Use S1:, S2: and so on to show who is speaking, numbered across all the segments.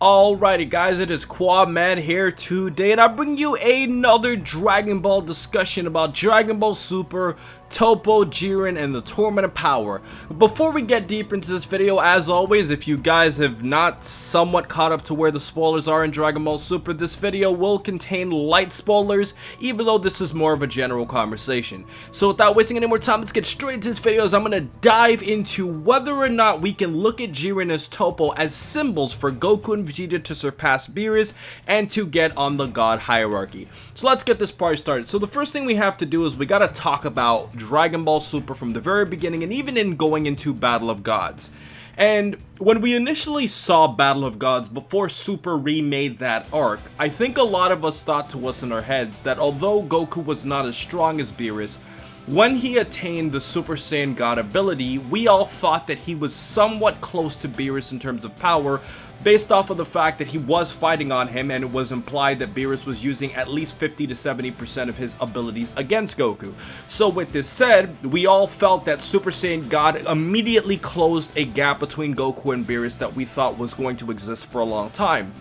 S1: Alrighty guys, it is Quadman here today, and I bring you another Dragon Ball discussion about Dragon Ball Super, Toppo, Jiren, and the Tournament of Power. Before we get deep into this video, as always, if you guys have not somewhat caught up to where the spoilers are in Dragon Ball Super, this video will contain light spoilers, even though this is more of a general conversation. So without wasting any more time, let's get straight into this video as I'm going to dive into whether or not we can look at Jiren as Toppo as symbols for Goku and Vegeta to surpass Beerus and to get on the God hierarchy. So let's get this party started. So the first thing we have to do is we gotta talk about Dragon Ball Super from the very beginning and even in going into Battle of Gods. And when we initially saw Battle of Gods before Super remade that arc, I think a lot of us thought to us in our heads that although Goku was not as strong as Beerus, when he attained the Super Saiyan God ability, we all thought that he was somewhat close to Beerus in terms of power, based off of the fact that he was fighting on him and it was implied that Beerus was using at least 50 to 70% of his abilities against Goku. So with this said, we all felt that Super Saiyan God immediately closed a gap between Goku and Beerus that we thought was going to exist for a long time.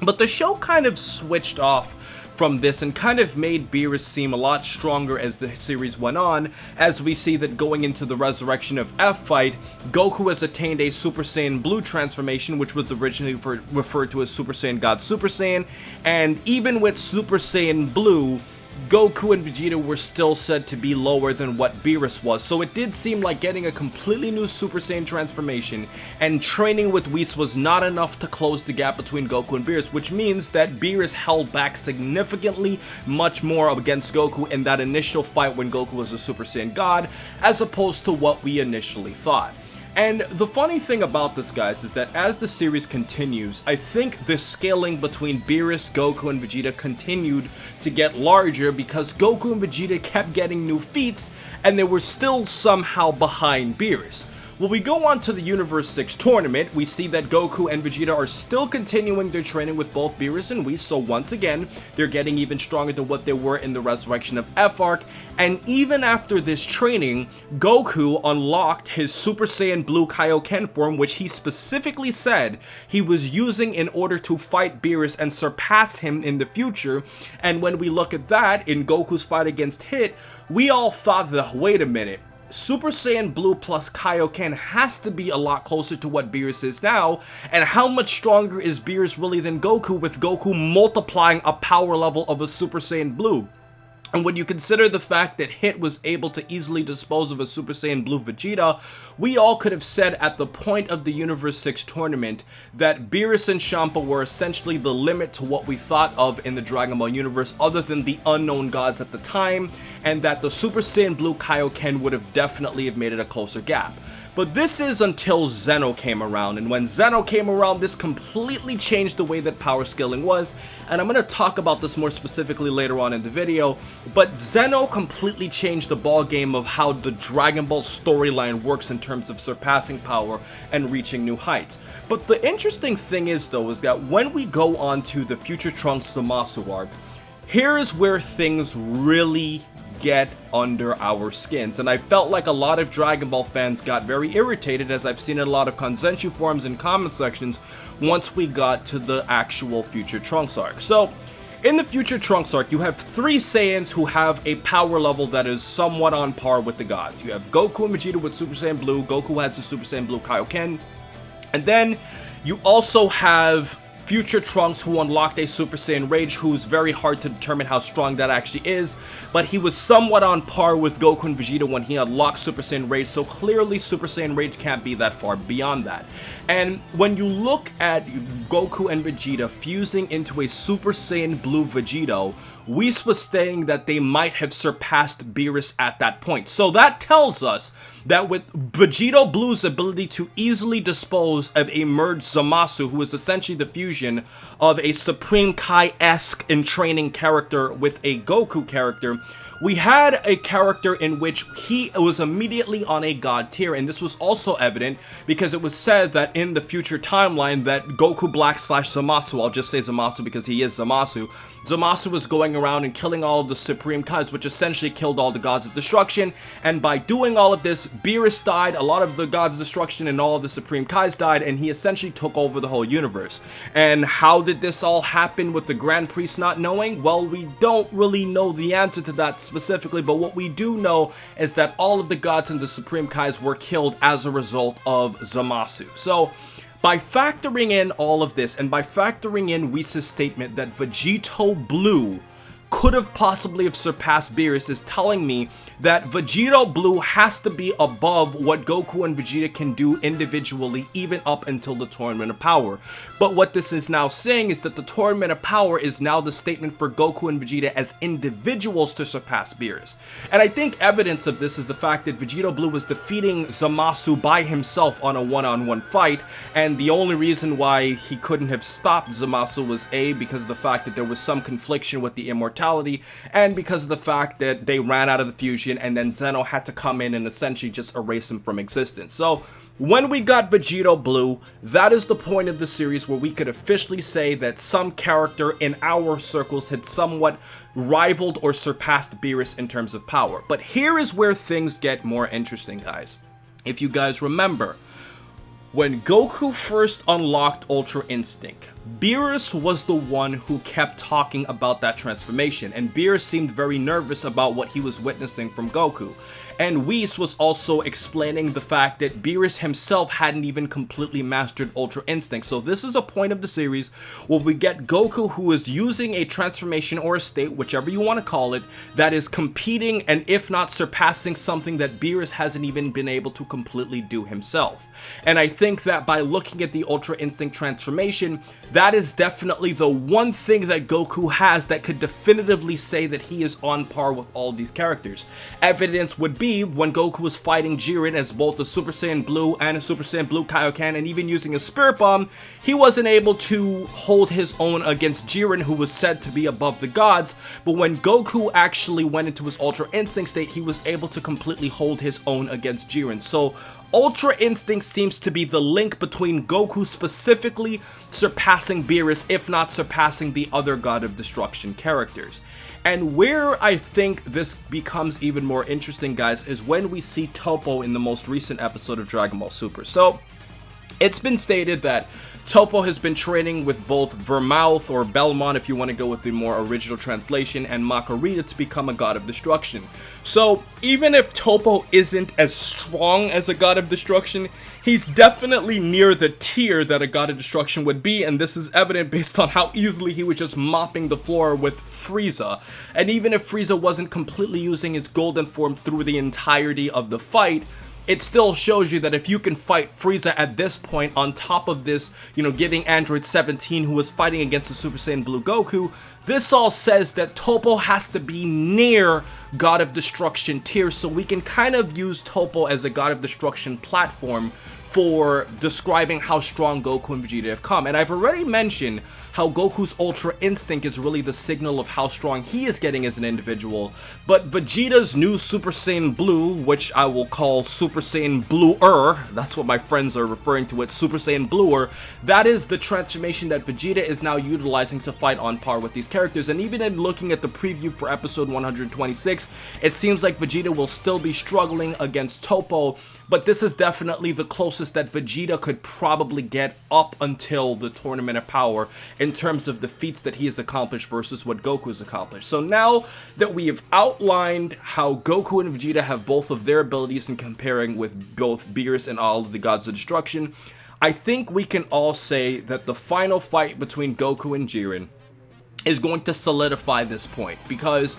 S1: But the show kind of switched off from this and kind of made Beerus seem a lot stronger as the series went on, as we see that going into the Resurrection of F fight, Goku has attained a Super Saiyan Blue transformation, which was originally referred to as Super Saiyan God Super Saiyan, and even with Super Saiyan Blue, Goku and Vegeta were still said to be lower than what Beerus was, so it did seem like getting a completely new Super Saiyan transformation and training with Whis was not enough to close the gap between Goku and Beerus, which means that Beerus held back significantly much more against Goku in that initial fight when Goku was a Super Saiyan God, as opposed to what we initially thought. And the funny thing about this, guys, is that as the series continues, I think the scaling between Beerus, Goku, and Vegeta continued to get larger because Goku and Vegeta kept getting new feats, and they were still somehow behind Beerus. When we go on to the Universe 6 tournament, we see that Goku and Vegeta are still continuing their training with both Beerus and Whis, so once again, they're getting even stronger than what they were in the Resurrection of F arc, and even after this training, Goku unlocked his Super Saiyan Blue Kaioken form, which he specifically said he was using in order to fight Beerus and surpass him in the future, and when we look at that in Goku's fight against Hit, we all thought that, wait a minute, Super Saiyan Blue plus Kaioken has to be a lot closer to what Beerus is now, and how much stronger is Beerus really than Goku, with Goku multiplying a power level of a Super Saiyan Blue? And when you consider the fact that Hit was able to easily dispose of a Super Saiyan Blue Vegeta, we all could have said at the point of the Universe 6 tournament that Beerus and Champa were essentially the limit to what we thought of in the Dragon Ball universe other than the unknown gods at the time, and that the Super Saiyan Blue Kaioken would have definitely have made it a closer gap. But this is until Zeno came around, and when Zeno came around, this completely changed the way that power scaling was, and I'm going to talk about this more specifically later on in the video, but Zeno completely changed the ball game of how the Dragon Ball storyline works in terms of surpassing power and reaching new heights. But the interesting thing is, though, is that when we go on to the Future Trunks Zamasu arc, here is where things really get under our skins, and I felt like a lot of Dragon Ball fans got very irritated, as I've seen in a lot of Konsenshu forums and comment sections, once we got to the actual Future Trunks arc. So in the Future Trunks arc, you have three Saiyans who have a power level that is somewhat on par with the gods. You have Goku and Vegeta with Super Saiyan Blue. Goku has the Super Saiyan Blue Kaioken, and then you also have Future Trunks, who unlocked a Super Saiyan Rage, who's very hard to determine how strong that actually is, but he was somewhat on par with Goku and Vegeta when he unlocked Super Saiyan Rage, so clearly Super Saiyan Rage can't be that far beyond that. And when you look at Goku and Vegeta fusing into a Super Saiyan Blue Vegeta, Whis was saying that they might have surpassed Beerus at that point. So that tells us that with Vegeta Blue's ability to easily dispose of a merged Zamasu, who is essentially the fusion of a Supreme Kai-esque in training character with a Goku character, we had a character in which he was immediately on a god tier, and this was also evident because it was said that in the future timeline that Goku Black / Zamasu, I'll just say Zamasu because he is Zamasu was going around and killing all of the Supreme Kais, which essentially killed all the gods of destruction, and by doing all of this, Beerus died, a lot of the gods of destruction and all of the Supreme Kais died, and he essentially took over the whole universe. And how did this all happen with the Grand Priest not knowing? Well, we don't really know the answer to that specifically, but what we do know is that all of the gods and the Supreme Kais were killed as a result of Zamasu. So, by factoring in all of this, and by factoring in Whis' statement that Vegeta Blue could have possibly have surpassed Beerus, is telling me that Vegeta Blue has to be above what Goku and Vegeta can do individually, even up until the Tournament of Power. But what this is now saying is that the Tournament of Power is now the statement for Goku and Vegeta as individuals to surpass Beerus. And I think evidence of this is the fact that Vegeta Blue was defeating Zamasu by himself on a one-on-one fight, and the only reason why he couldn't have stopped Zamasu was A, because of the fact that there was some confliction with the immortality, and because of the fact that they ran out of the fusion, and then Zeno had to come in and essentially just erase him from existence. So when we got Vegeta Blue, that is the point of the series where we could officially say that some character in our circles had somewhat rivaled or surpassed Beerus in terms of power. But here is where things get more interesting, guys. If you guys remember, when Goku first unlocked Ultra Instinct, Beerus was the one who kept talking about that transformation, and Beerus seemed very nervous about what he was witnessing from Goku. And Whis was also explaining the fact that Beerus himself hadn't even completely mastered Ultra Instinct. So this is a point of the series where we get Goku, who is using a transformation or a state, whichever you want to call it, that is competing and if not surpassing something that Beerus hasn't even been able to completely do himself. And I think that by looking at the Ultra Instinct transformation, that is definitely the one thing that Goku has that could definitively say that he is on par with all of these characters. Evidence would be when Goku was fighting Jiren as both a Super Saiyan Blue and a Super Saiyan Blue Kaioken, and even using a Spirit Bomb, he wasn't able to hold his own against Jiren, who was said to be above the gods. But when Goku actually went into his Ultra Instinct state, he was able to completely hold his own against Jiren. So Ultra Instinct seems to be the link between Goku specifically surpassing Beerus, if not surpassing the other God of Destruction characters. And where I think this becomes even more interesting, guys, is when we see Toppo in the most recent episode of Dragon Ball Super. So, it's been stated that Toppo has been training with both Vermouth, or Belmont if you want to go with the more original translation, and Makurita to become a God of Destruction. So even if Toppo isn't as strong as a God of Destruction, he's definitely near the tier that a God of Destruction would be, and this is evident based on how easily he was just mopping the floor with Frieza. And even if Frieza wasn't completely using its golden form through the entirety of the fight, it still shows you that if you can fight Frieza at this point, on top of this, you know, giving Android 17, who was fighting against the Super Saiyan Blue Goku, this all says that Toppo has to be near God of Destruction tier, so we can kind of use Toppo as a God of Destruction platform for describing how strong Goku and Vegeta have come. And I've already mentioned how Goku's Ultra Instinct is really the signal of how strong he is getting as an individual, but Vegeta's new Super Saiyan Blue, which I will call Super Saiyan Bluer, that's what my friends are referring to it, Super Saiyan Bluer, that is the transformation that Vegeta is now utilizing to fight on par with these characters. And even in looking at the preview for episode 126, it seems like Vegeta will still be struggling against Toppo, but this is definitely the closest that Vegeta could probably get up until the Tournament of Power in terms of the feats that he has accomplished versus what Goku has accomplished. So now that we have outlined how Goku and Vegeta have both of their abilities in comparing with both Beerus and all of the Gods of Destruction, I think we can all say that the final fight between Goku and Jiren is going to solidify this point, because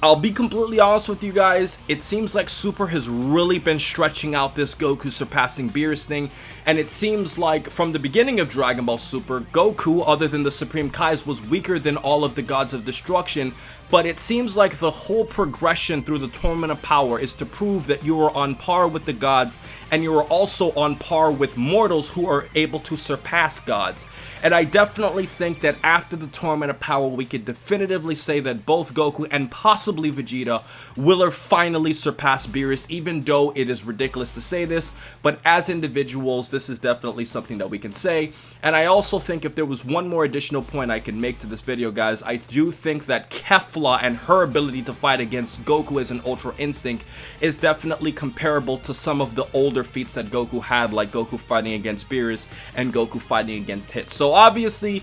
S1: I'll be completely honest with you guys, it seems like Super has really been stretching out this Goku surpassing Beerus thing, and it seems like from the beginning of Dragon Ball Super, Goku, other than the Supreme Kais, was weaker than all of the Gods of Destruction, but it seems like the whole progression through the Tournament of Power is to prove that you are on par with the gods, and you are also on par with mortals who are able to surpass gods. And I definitely think that after the Tournament of Power, we could definitively say that both Goku and possibly Vegeta will finally surpass Beerus, even though it is ridiculous to say this, but as individuals, this is definitely something that we can say. And I also think if there was one more additional point I can make to this video, guys, I do think that Kefla and her ability to fight against Goku as an Ultra Instinct is definitely comparable to some of the older feats that Goku had, like Goku fighting against Beerus and Goku fighting against Hit. So obviously,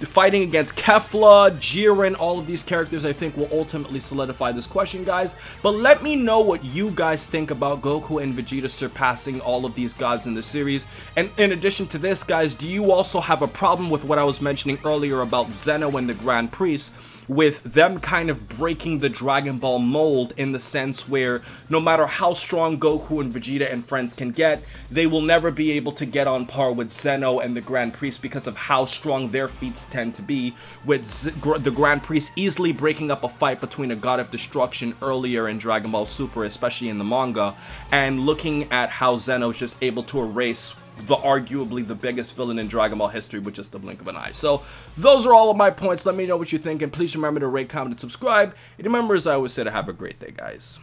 S1: fighting against Kefla, Jiren, all of these characters I think will ultimately solidify this question, guys. But let me know what you guys think about Goku and Vegeta surpassing all of these gods in the series. And in addition to this, guys, do you also have a problem with what I was mentioning earlier about Zeno and the Grand Priest, with them kind of breaking the Dragon Ball mold in the sense where no matter how strong Goku and Vegeta and friends can get, they will never be able to get on par with Zeno and the Grand Priest because of how strong their feats tend to be, with the Grand Priest easily breaking up a fight between a God of Destruction earlier in Dragon Ball Super, especially in the manga, and looking at how Zeno's just able to erase arguably the biggest villain in Dragon Ball history with just the blink of an eye. So those are all of my points. Let me know what you think, and please remember to rate, comment, and subscribe. And remember, as I always say, to have a great day, guys.